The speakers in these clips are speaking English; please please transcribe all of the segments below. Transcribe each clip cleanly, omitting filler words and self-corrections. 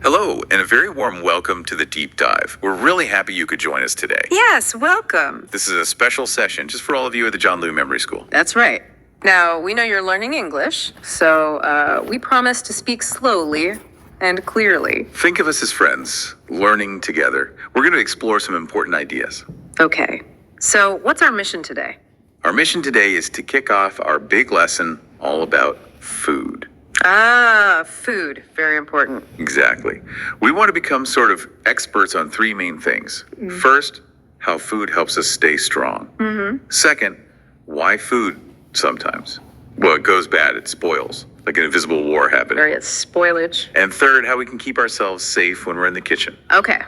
Hello, and a very warm welcome to the Deep Dive. We're really happy you could join us today. Yes, welcome. This is a special session just for all of you at the John Lew Memory School. That's right. Now, we know you're learning English, so we promise to speak slowly and clearly. Think of us as friends, learning together. We're going to explore some important ideas. Okay, so what's our mission today? Our mission today is to kick off our big lesson all about food. Food. Very important. Exactly. We want to become sort of experts on three main things. First, how food helps us stay strong. Second, why food sometimes. Well, it goes bad, it spoils, like an invisible war happening. It's spoilage. And third, how we can keep ourselves safe when we're in the kitchen. Okay.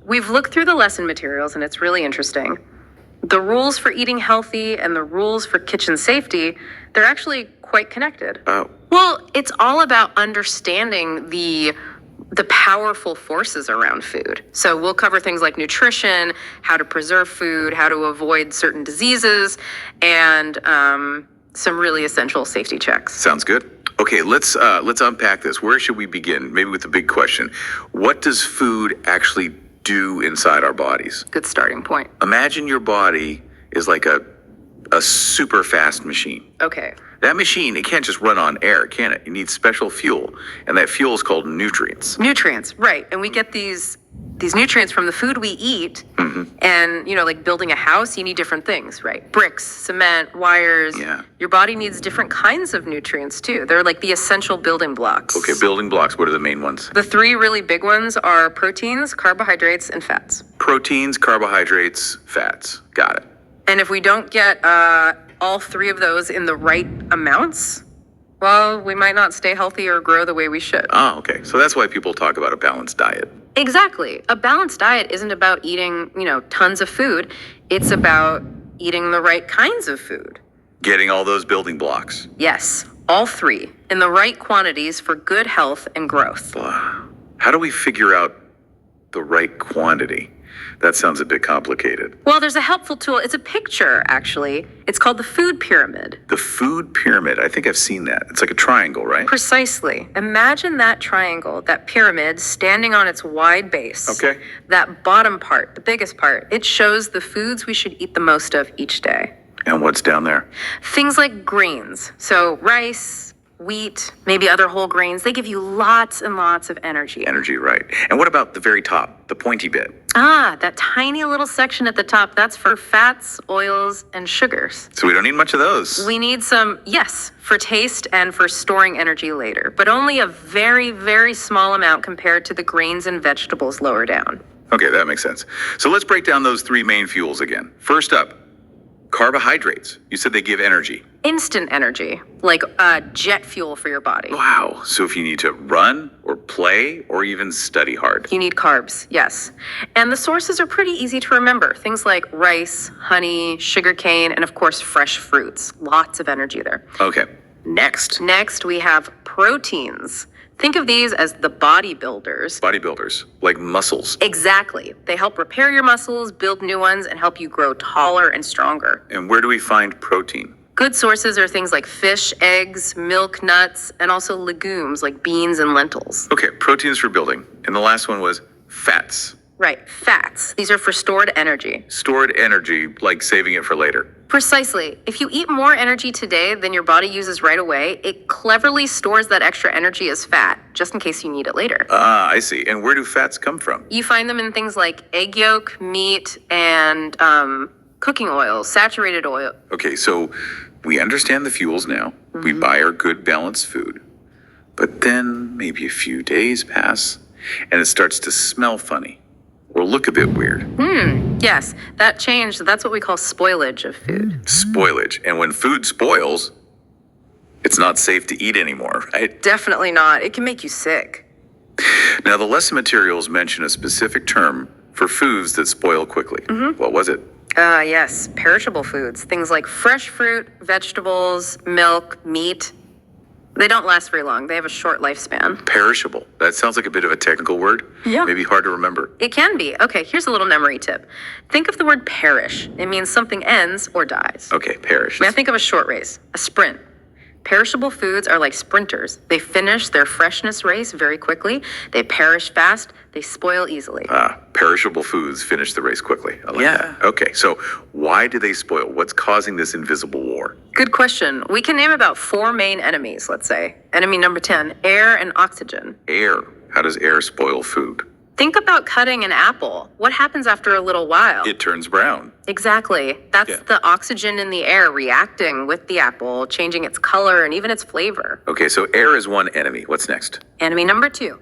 We've looked through the lesson materials, and it's really interesting. The rules for eating healthy and the rules for kitchen safety, they're actually quite connected. Oh. Well, it's all about understanding the powerful forces around food. So we'll cover things like nutrition, how to preserve food, how to avoid certain diseases, and some really essential safety checks. Sounds good. Okay, let's unpack this. Where should we begin? Maybe with the big question. What does food actually do inside our bodies? Good starting point. Imagine your body is like a super fast machine. Okay. That machine, it can't just run on air, can it? It needs special fuel, and that fuel is called nutrients. Nutrients, right. And we get these nutrients from the food we eat. And, like building a house, you need different things, right? Bricks, cement, wires. Yeah. Your body needs different kinds of nutrients, too. They're like the essential building blocks. Okay, building blocks, what are the main ones? The three really big ones are proteins, carbohydrates, and fats. Proteins, carbohydrates, fats. Got it. And if we don't get all three of those in the right amounts, well, we might not stay healthy or grow the way we should. Oh, okay. So that's why people talk about a balanced diet. Exactly. A balanced diet isn't about eating, tons of food. It's about eating the right kinds of food. Getting all those building blocks. Yes, all three, in the right quantities for good health and growth. How do we figure out the right quantity? That sounds a bit complicated. Well, there's a helpful tool. It's a picture, actually. It's called the food pyramid. The food pyramid. I think I've seen that. It's like a triangle, right? Precisely. Imagine that triangle, that pyramid, standing on its wide base. Okay. That bottom part, the biggest part, it shows the foods we should eat the most of each day. And what's down there? Things like grains. So rice, wheat, maybe other whole grains. They give you lots and lots of energy. Energy, right. And what about the very top, the pointy bit? That tiny little section at the top, that's for fats, oils, and sugars. So we don't need much of those. We need some, yes, for taste and for storing energy later, but only a very, very small amount compared to the grains and vegetables lower down. Okay, that makes sense. So let's break down those three main fuels again. First up, carbohydrates. You said they give energy. Instant energy, like jet fuel for your body. Wow. So if you need to run or play or even study hard. You need carbs, yes. And the sources are pretty easy to remember. Things like rice, honey, sugarcane, and of course, fresh fruits. Lots of energy there. Okay. Next, we have proteins. Think of these as the bodybuilders. bodybuilders, like muscles. Exactly. They help repair your muscles, build new ones, and help you grow taller and stronger. And where do we find protein? Good sources are things like fish, eggs, milk, nuts, and also legumes like beans and lentils. Okay, proteins for building. And the last one was fats. Right, fats. These are for stored energy. Stored energy, like saving it for later. Precisely. If you eat more energy today than your body uses right away, it cleverly stores that extra energy as fat, just in case you need it later. I see. And where do fats come from? You find them in things like egg yolk, meat, and cooking oil, saturated oil. Okay, so we understand the fuels now. We buy our good balanced food. But then maybe a few days pass and it starts to smell funny or look a bit weird. Yes, that change, that's what we call spoilage of food. Spoilage. And when food spoils, it's not safe to eat anymore, right? Definitely not. It can make you sick. Now, the lesson materials mention a specific term for foods that spoil quickly. What was it? Yes, perishable foods. Things like fresh fruit, vegetables, milk, meat. They don't last very long. They have a short lifespan. Perishable. That sounds like a bit of a technical word. Yeah. Maybe hard to remember. It can be. Okay, here's a little memory tip. Think of the word perish. It means something ends or dies. Okay, perish. Now think of a short race, a sprint. Perishable foods are like sprinters. They finish their freshness race very quickly, they perish fast, they spoil easily. Perishable foods finish the race quickly. I like Yeah. that. Okay, so why do they spoil? What's causing this invisible war? Good question. We can name about 4 main enemies, let's say. Enemy number 10, air and oxygen. Air. How does air spoil food? Think about cutting an apple. What happens after a little while? It turns brown. Exactly. That's Yeah. the oxygen in the air reacting with the apple, changing its color and even its flavor. Okay, so air is one enemy. What's next? Enemy number 2.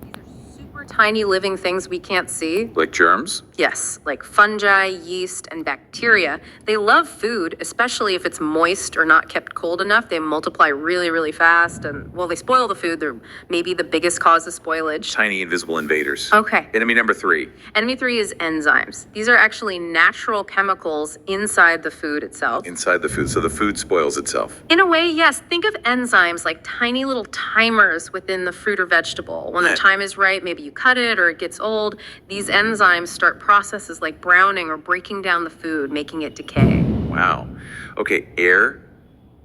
These are super tiny living things we can't see. Like germs? Yes, like fungi, yeast, and bacteria. They love food, especially if it's moist or not kept cold enough. They multiply really, really fast, and well, they spoil the food. They're maybe the biggest cause of spoilage. Tiny invisible invaders. Okay. Enemy number 3. Enemy 3 is enzymes. These are actually natural chemicals inside the food itself. Inside the food, so the food spoils itself. In a way, yes. Think of enzymes like tiny little timers within the fruit or vegetable. When the time is right, maybe you cut it or it gets old. These enzymes start processes like browning or breaking down the food, making it decay. Wow. Okay, air,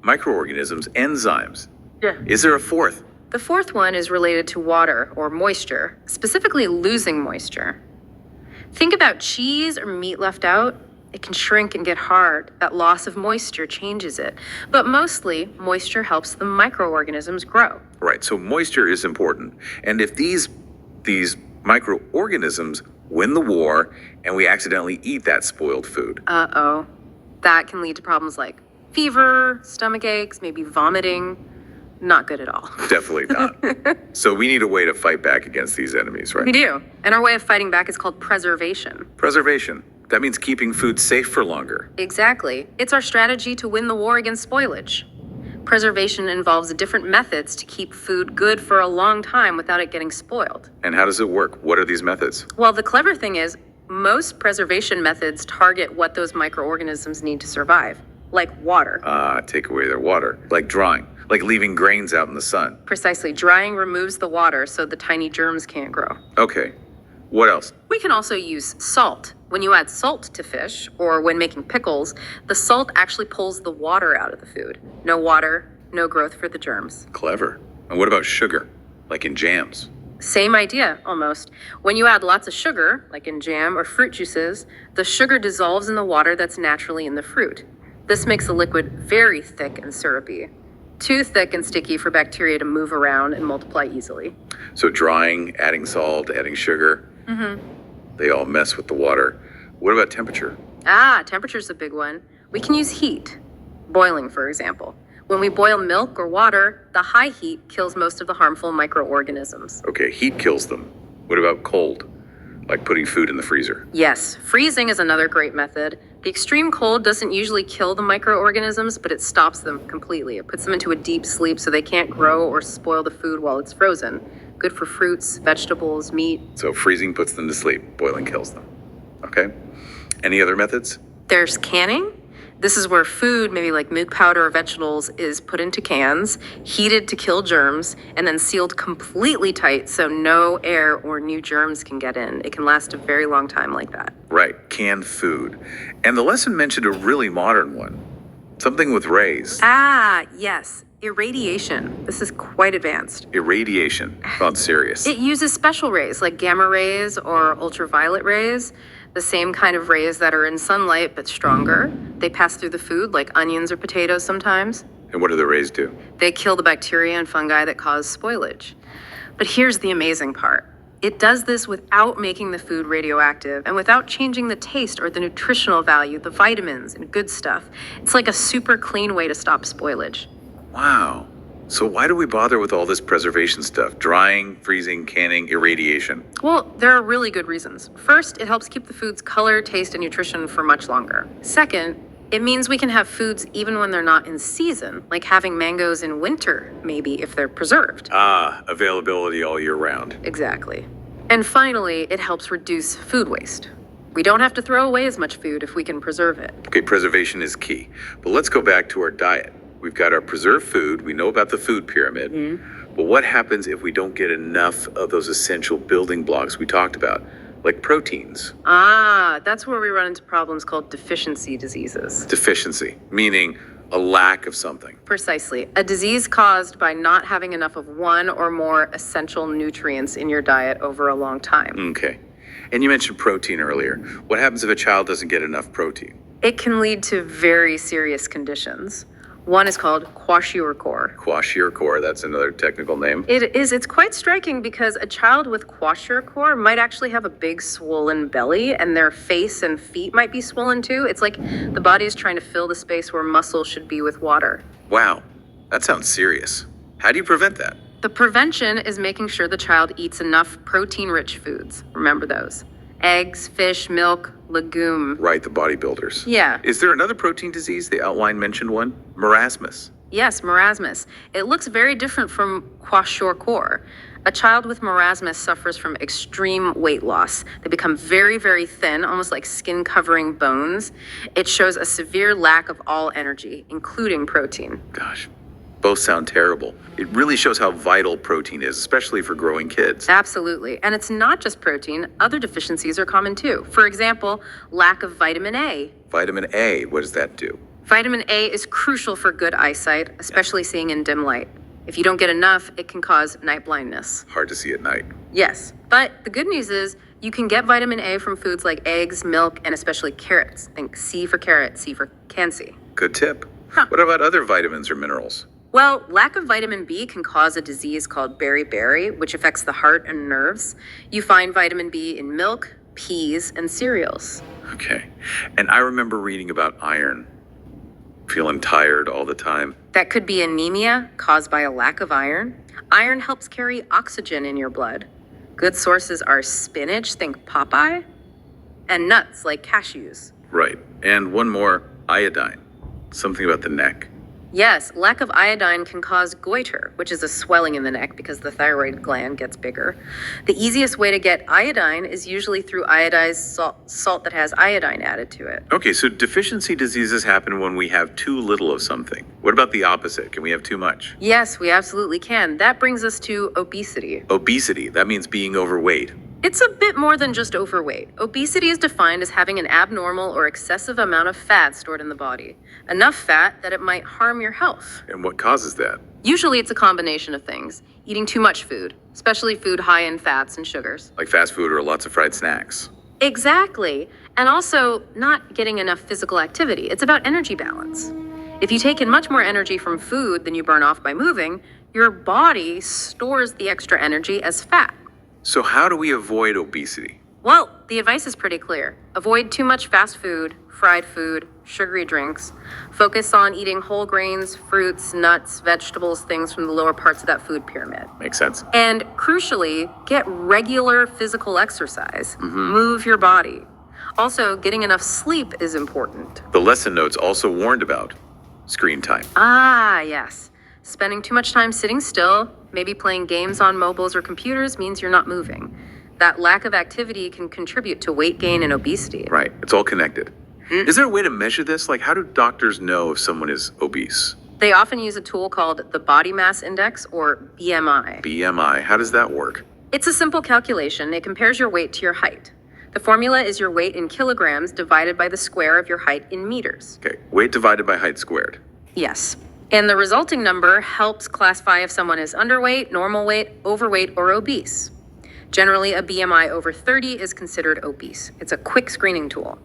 microorganisms, enzymes. Yeah. Is there a fourth? The fourth one is related to water or moisture, specifically losing moisture. Think about cheese or meat left out. It can shrink and get hard. That loss of moisture changes it. But mostly, moisture helps the microorganisms grow. Right, so moisture is important. And if these microorganisms win the war and we accidentally eat that spoiled food, Uh-oh. That can lead to problems like fever, stomach aches, maybe vomiting. Not good at all. definitely not. So we need a way to fight back against these enemies, We right? do. And our way of fighting back is called preservation. Preservation. That means keeping food safe for longer. Exactly. It's our strategy to win the war against spoilage. Preservation involves different methods to keep food good for a long time without it getting spoiled. And how does it work? What are these methods? Well, the clever thing is, most preservation methods target what those microorganisms need to survive, like water. Take away their water, like drying, like leaving grains out in the sun. Precisely, drying removes the water so the tiny germs can't grow. Okay, what else? We can also use salt. When you add salt to fish, or when making pickles, the salt actually pulls the water out of the food. No water, no growth for the germs. Clever. And what about sugar, like in jams? Same idea, almost. When you add lots of sugar, like in jam or fruit juices, the sugar dissolves in the water that's naturally in the fruit. This makes the liquid very thick and syrupy. Too thick and sticky for bacteria to move around and multiply easily. So drying, adding salt, adding sugar, they all mess with the water. What about temperature? Temperature's a big one. We can use heat. Boiling, for example. When we boil milk or water, the high heat kills most of the harmful microorganisms. Okay, heat kills them. What about cold? Like putting food in the freezer. Yes, freezing is another great method. The extreme cold doesn't usually kill the microorganisms, but it stops them completely. It puts them into a deep sleep so they can't grow or spoil the food while it's frozen. Good for fruits, vegetables, meat. So freezing puts them to sleep, boiling kills them. Okay? Any other methods? There's canning. This is where food, maybe like milk powder or vegetables, is put into cans, heated to kill germs, and then sealed completely tight so no air or new germs can get in. It can last a very long time like that. Right, canned food. And the lesson mentioned a really modern one. Something with rays. Yes. Irradiation. This is quite advanced. Irradiation. Sounds serious. It uses special rays like gamma rays or ultraviolet rays, the same kind of rays that are in sunlight but stronger. They pass through the food like onions or potatoes sometimes. And what do the rays do? They kill the bacteria and fungi that cause spoilage. But here's the amazing part. It does this without making the food radioactive and without changing the taste or the nutritional value, the vitamins and good stuff. It's like a super clean way to stop spoilage. Wow. So why do we bother with all this preservation stuff? Drying, freezing, canning, irradiation. Well, there are really good reasons. First, it helps keep the food's color, taste, and nutrition for much longer. Second, it means we can have foods even when they're not in season, like having mangoes in winter, maybe, if they're preserved. Availability all year round. Exactly. And finally, it helps reduce food waste. We don't have to throw away as much food if we can preserve it. Okay, preservation is key. But let's go back to our diet. We've got our preserved food. We know about the food pyramid. But what happens if we don't get enough of those essential building blocks we talked about, like proteins? That's where we run into problems called deficiency diseases. Deficiency, meaning A lack of something. Precisely. A disease caused by not having enough of one or more essential nutrients in your diet over a long time. Okay. And you mentioned protein earlier. What happens if a child doesn't get enough protein? It can lead to very serious conditions. One is called kwashiorkor. Kwashiorkor, that's another technical name. It's quite striking because a child with kwashiorkor might actually have a big swollen belly and their face and feet might be swollen too. It's like the body is trying to fill the space where muscle should be with water. Wow, that sounds serious. How do you prevent that? The prevention is making sure the child eats enough protein-rich foods. Remember those. Eggs, fish, milk, legume. Right, the bodybuilders. Yeah. Is there another protein disease? The outline mentioned one. Marasmus. Yes, marasmus. It looks very different from kwashiorkor. A child with marasmus suffers from extreme weight loss. They become very, very thin, almost like skin-covering bones. It shows a severe lack of all energy, including protein. Gosh, both sound terrible. It really shows how vital protein is, especially for growing kids. Absolutely. And it's not just protein. Other deficiencies are common too. For example, lack of vitamin A. Vitamin A, what does that do? Vitamin A is crucial for good eyesight, especially seeing in dim light. If you don't get enough, it can cause night blindness. Hard to see at night. Yes, but the good news is you can get vitamin A from foods like eggs, milk, and especially carrots. Think C for carrot, C for can see. Good tip. Huh. What about other vitamins or minerals? Well, lack of vitamin B can cause a disease called beriberi, which affects the heart and nerves. You find vitamin B in milk, peas, and cereals. Okay. And I remember reading about iron. Feeling tired all the time. That could be anemia caused by a lack of iron. Iron helps carry oxygen in your blood. Good sources are spinach, think Popeye, and nuts like cashews. Right. And one more, iodine. Something about the neck. Yes, lack of iodine can cause goiter, which is a swelling in the neck because the thyroid gland gets bigger. The easiest way to get iodine is usually through iodized salt that has iodine added to it. Okay, so deficiency diseases happen when we have too little of something. What about the opposite? Can we have too much? Yes, we absolutely can. That brings us to obesity. Obesity, that means being overweight. It's a bit more than just overweight. Obesity is defined as having an abnormal or excessive amount of fat stored in the body. Enough fat that it might harm your health. And what causes that? Usually it's a combination of things. Eating too much food, especially food high in fats and sugars. Like fast food or lots of fried snacks. Exactly. And also not getting enough physical activity. It's about energy balance. If you take in much more energy from food than you burn off by moving, your body stores the extra energy as fat. So how do we avoid obesity? Well, the advice is pretty clear. Avoid too much fast food, fried food, sugary drinks. Focus on eating whole grains, fruits, nuts, vegetables, things from the lower parts of that food pyramid. Makes sense. And crucially, get regular physical exercise. Move your body. Also, getting enough sleep is important. The lesson notes also warned about screen time. Ah, yes. Spending too much time sitting still, maybe playing games on mobiles or computers, means you're not moving. That lack of activity can contribute to weight gain and obesity. Right, it's all connected. Is there a way to measure this? Like, how do doctors know if someone is obese? They often use a tool called the Body Mass Index, or BMI. BMI, how does that work? It's a simple calculation. It compares your weight to your height. The formula is your weight in kilograms divided by the square of your height in meters. Okay, weight divided by height squared. Yes. And the resulting number helps classify if someone is underweight, normal weight, overweight, or obese. Generally, a BMI over 30 is considered obese. It's a quick screening tool.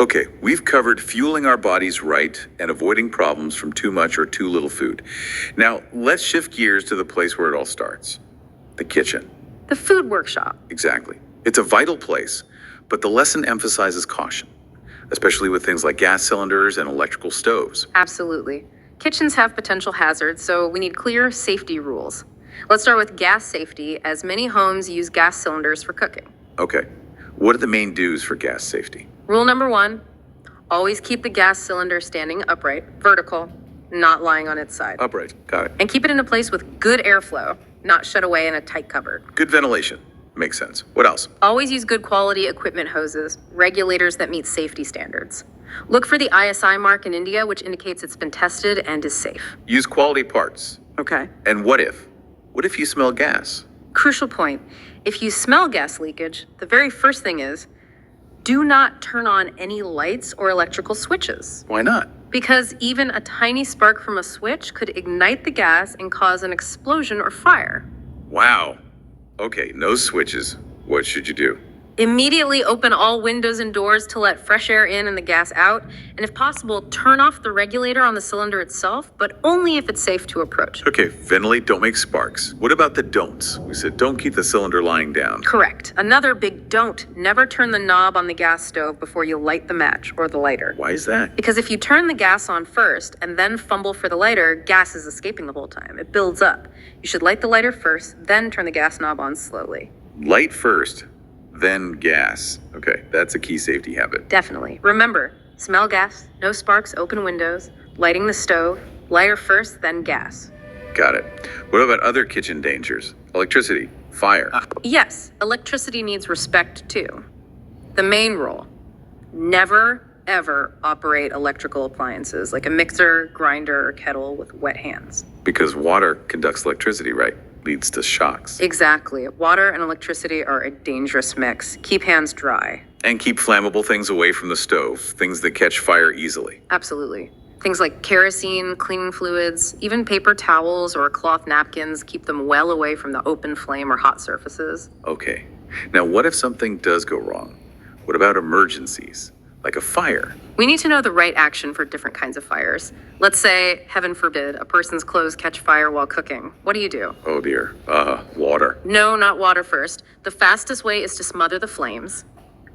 Okay, we've covered fueling our bodies right and avoiding problems from too much or too little food. Now, let's shift gears to the place where it all starts. The kitchen. The food workshop. Exactly. It's a vital place, but the lesson emphasizes caution, especially with things like gas cylinders and electrical stoves. Absolutely. Kitchens have potential hazards, so we need clear safety rules. Let's start with gas safety, as many homes use gas cylinders for cooking. Okay, what are the main do's for gas safety? Rule number 1, always keep the gas cylinder standing upright, vertical, not lying on its side. Upright, got it. And keep it in a place with good airflow, not shut away in a tight cupboard. Good ventilation, makes sense. What else? Always use good quality equipment hoses, regulators that meet safety standards. Look for the ISI mark in India, which indicates it's been tested and is safe. Use quality parts. Okay. And what if? What if you smell gas? Crucial point. If you smell gas leakage, the very first thing is, do not turn on any lights or electrical switches. Why not? Because even a tiny spark from a switch could ignite the gas and cause an explosion or fire. Wow. Okay, no switches. What should you do? Immediately open all windows and doors to let fresh air in and the gas out, and if possible, turn off the regulator on the cylinder itself, but only if it's safe to approach. Okay, ventilate, don't make sparks. What about the don'ts? We said don't keep the cylinder lying down. Correct. Another big don't: never turn the knob on the gas stove before you light the match or the lighter. Why is that? Because if you turn the gas on first and then fumble for the lighter, gas is escaping the whole time. It builds up. You should light the lighter first, then turn the gas knob on slowly. Light first, then gas. Okay, that's a key safety habit. Definitely. Remember, smell gas, no sparks, open windows, lighting the stove, lighter first, then gas. Got it. What about other kitchen dangers? Electricity, fire. Yes, electricity needs respect too. The main rule: never, ever operate electrical appliances like a mixer, grinder, or kettle with wet hands. Because water conducts electricity, right? Leads to shocks. Exactly. Water and electricity are a dangerous mix. Keep hands dry. And keep flammable things away from the stove, things that catch fire easily. Absolutely. Things like kerosene, cleaning fluids, even paper towels or cloth napkins, keep them well away from the open flame or hot surfaces. Okay. Now, what if something does go wrong? What about emergencies? Like a fire? We need to know the right action for different kinds of fires. Let's say, heaven forbid, a person's clothes catch fire while cooking. What do you do? Oh dear. Water. No, not water first. The fastest way is to smother the flames.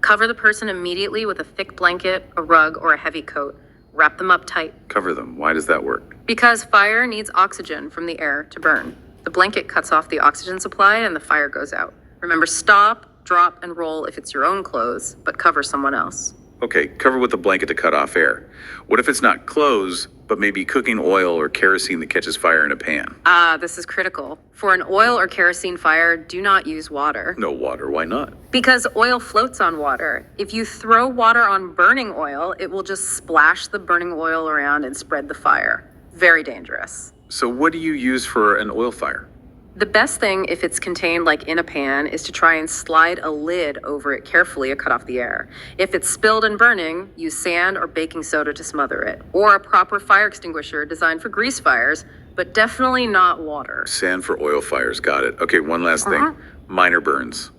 Cover the person immediately with a thick blanket, a rug, or a heavy coat. Wrap them up tight. Cover them. Why does that work? Because fire needs oxygen from the air to burn. The blanket cuts off the oxygen supply and the fire goes out. Remember, stop, drop, and roll if it's your own clothes, but cover someone else. Okay, cover with a blanket to cut off air. What if it's not clothes, but maybe cooking oil or kerosene that catches fire in a pan? This is critical. For an oil or kerosene fire, do not use water. No water, why not? Because oil floats on water. If you throw water on burning oil, it will just splash the burning oil around and spread the fire. Very dangerous. So what do you use for an oil fire? The best thing, if it's contained like in a pan, is to try and slide a lid over it carefully to cut off the air. If it's spilled and burning, use sand or baking soda to smother it, or a proper fire extinguisher designed for grease fires, but definitely not water. Sand for oil fires, got it. Okay, one last thing. Minor burns.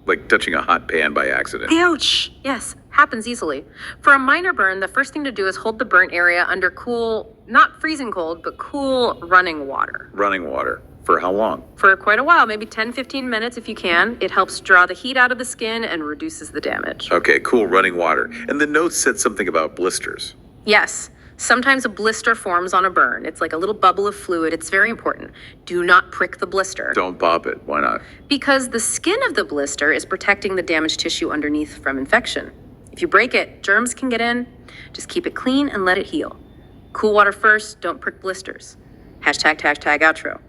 Like touching a hot pan by accident. Ouch! Yes, happens easily. For a minor burn, the first thing to do is hold the burnt area under cool, not freezing cold, but cool running water. Running water. For how long? For quite a while, maybe 10-15 minutes if you can. It helps draw the heat out of the skin and reduces the damage. Okay, cool, running water. And the note said something about blisters. Yes, sometimes a blister forms on a burn. It's like a little bubble of fluid. It's very important. Do not prick the blister. Don't pop it. Why not? Because the skin of the blister is protecting the damaged tissue underneath from infection. If you break it, germs can get in. Just keep it clean and let it heal. Cool water first, don't prick blisters. Hashtag outro.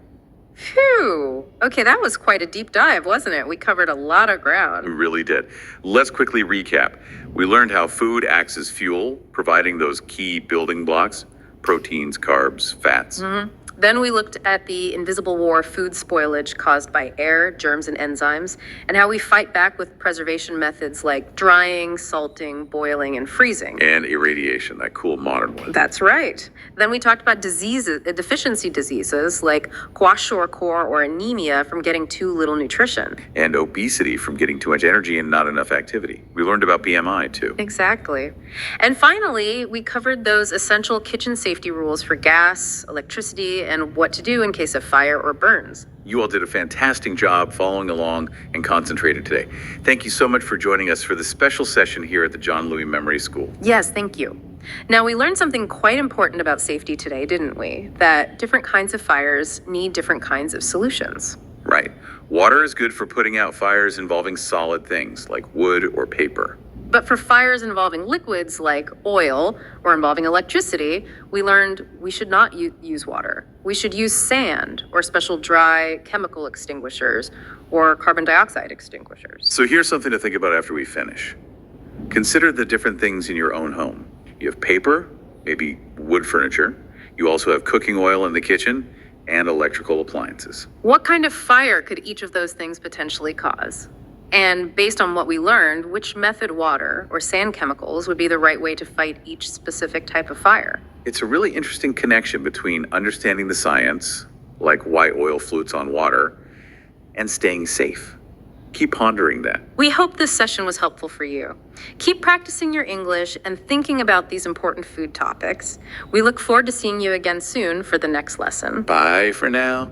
Phew. Okay, that was quite a deep dive, wasn't it? We covered a lot of We ground. really did. Let's quickly recap. We learned how food acts as fuel, providing those key building blocks: proteins, carbs, fats. Then we looked at the invisible war of food spoilage caused by air, germs, and enzymes, and how we fight back with preservation methods like drying, salting, boiling, and freezing. And irradiation, that cool modern one. That's right. Then we talked about diseases, deficiency diseases like kwashiorkor or anemia from getting too little nutrition. And obesity from getting too much energy and not enough activity. We learned about BMI too. Exactly. And finally, we covered those essential kitchen safety rules for gas, electricity, and what to do in case of fire or burns. You all did a fantastic job following along and concentrated today. Thank you so much for joining us for this special session here at the John Louis Memory School. Yes, thank you. Now, we learned something quite important about safety today, didn't we? That different kinds of fires need different kinds of solutions. Right. Water is good for putting out fires involving solid things like wood or paper. But for fires involving liquids like oil or involving electricity, we learned we should not use water. We should use sand or special dry chemical extinguishers or carbon dioxide extinguishers. So here's something to think about after we finish. Consider the different things in your own home. You have paper, maybe wood furniture. You also have cooking oil in the kitchen and electrical appliances. What kind of fire could each of those things potentially cause? And based on what we learned, which method water or sand chemicals would be the right way to fight each specific type of fire. It's a really interesting connection between understanding the science, like why oil floats on water, and staying safe. Keep pondering that. We hope this session was helpful for you. Keep practicing your English and thinking about these important food topics. We look forward to seeing you again soon for the next lesson. Bye for now.